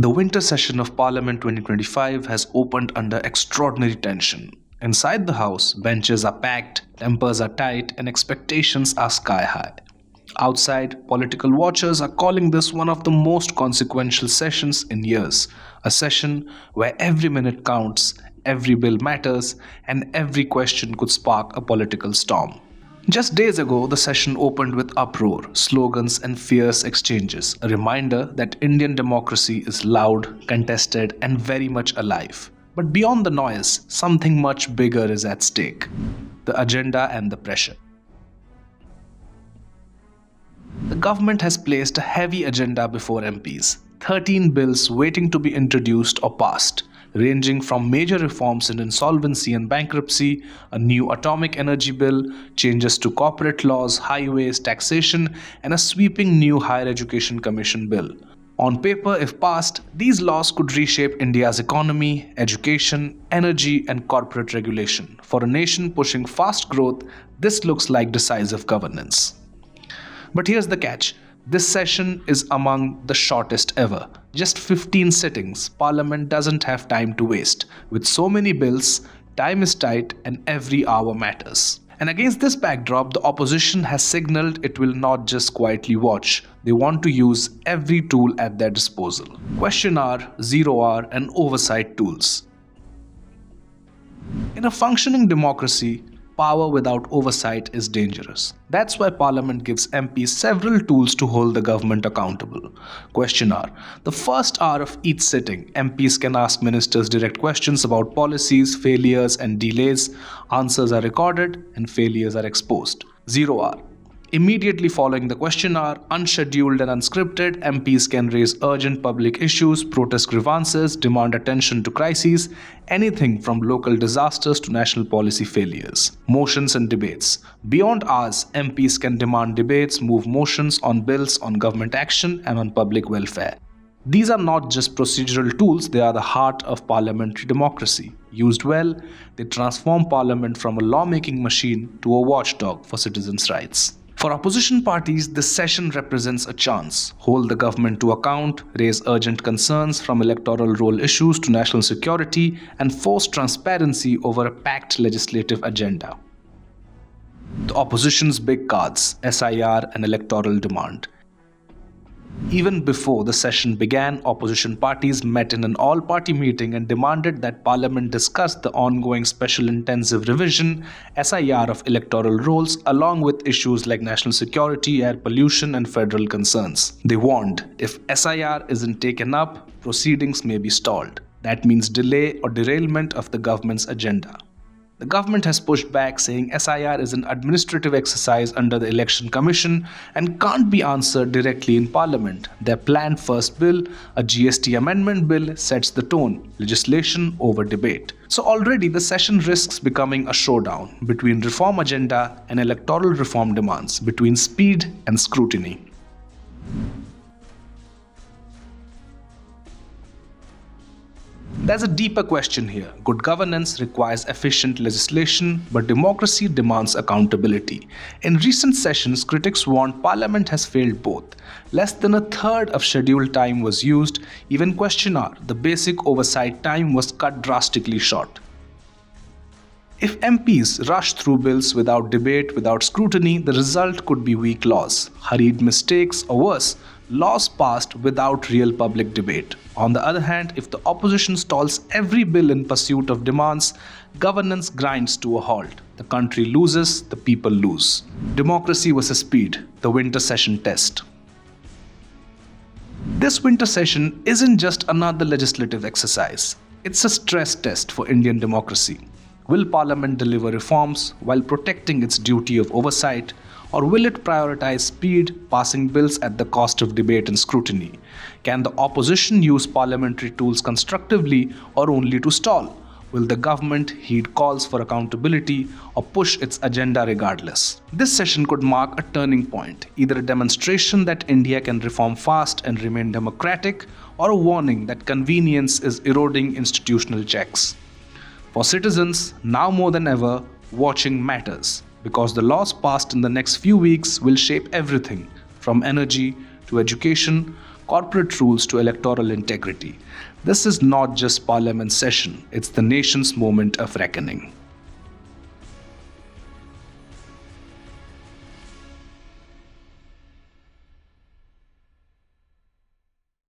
The winter session of Parliament 2025 has opened under extraordinary tension. Inside the House, benches are packed, tempers are tight, and expectations are sky high. Outside, political watchers are calling this one of the most consequential sessions in years, a session where every minute counts, every bill matters, and every question could spark a political storm. Just days ago, the session opened with uproar, slogans, and fierce exchanges, a reminder that Indian democracy is loud, contested, and very much alive. But beyond the noise, something much bigger is at stake: the agenda and the pressure. The government has placed a heavy agenda before MPs, 13 bills waiting to be introduced or passed, ranging from major reforms in insolvency and bankruptcy, a new atomic energy bill, changes to corporate laws, highways, taxation, and a sweeping new higher education commission bill. On paper, if passed, these laws could reshape India's economy, education, energy, and corporate regulation. For a nation pushing fast growth, this looks like decisive governance. But here's the catch. This session is among the shortest ever. Just 15 sittings. Parliament doesn't have time to waste. With so many bills, time is tight and every hour matters. And against this backdrop, the opposition has signaled it will not just quietly watch. They want to use every tool at their disposal. Question hour, zero hour, and oversight tools. In a functioning democracy, power without oversight is dangerous. That's why Parliament gives MPs several tools to hold the government accountable. Question hour. The first hour of each sitting, MPs can ask ministers direct questions about policies, failures, and delays. Answers are recorded and failures are exposed. Zero hour. Immediately following the question hour, unscheduled and unscripted, MPs can raise urgent public issues, protest grievances, demand attention to crises, anything from local disasters to national policy failures. Motions and debates. Beyond hours, MPs can demand debates, move motions on bills, on government action, and on public welfare. These are not just procedural tools, they are the heart of parliamentary democracy. Used well, they transform Parliament from a lawmaking machine to a watchdog for citizens' rights. For opposition parties, this session represents a chance. Hold the government to account, raise urgent concerns from electoral roll issues to national security, and force transparency over a packed legislative agenda. The opposition's big cards, SIR and electoral demand. Even before the session began, opposition parties met in an all-party meeting and demanded that Parliament discuss the ongoing Special Intensive Revision (SIR) of electoral rolls, along with issues like national security, air pollution, and federal concerns. They warned, if SIR isn't taken up, proceedings may be stalled. That means delay or derailment of the government's agenda. The government has pushed back, saying SIR is an administrative exercise under the Election Commission and can't be answered directly in Parliament. Their planned first bill, a GST amendment bill, sets the tone: legislation over debate. So already the session risks becoming a showdown between reform agenda and electoral reform demands, between speed and scrutiny. There's a deeper question here. Good governance requires efficient legislation, but democracy demands accountability. In recent sessions, critics warned Parliament has failed both. Less than a third of scheduled time was used. Even question hour, the basic oversight time, was cut drastically short. If MPs rush through bills without debate, without scrutiny, the result could be weak laws, hurried mistakes, or worse, laws passed without real public debate. On the other hand, if the opposition stalls every bill in pursuit of demands, governance grinds to a halt. The country loses, the people lose. Democracy versus speed, the winter session test. This winter session isn't just another legislative exercise. It's a stress test for Indian democracy. Will Parliament deliver reforms while protecting its duty of oversight, or will it prioritize speed, passing bills at the cost of debate and scrutiny? Can the opposition use parliamentary tools constructively or only to stall? Will the government heed calls for accountability or push its agenda regardless? This session could mark a turning point, either a demonstration that India can reform fast and remain democratic, or a warning that convenience is eroding institutional checks. For citizens, now more than ever, watching matters, because the laws passed in the next few weeks will shape everything from energy to education, corporate rules to electoral integrity. This is not just Parliament session, it's the nation's moment of reckoning.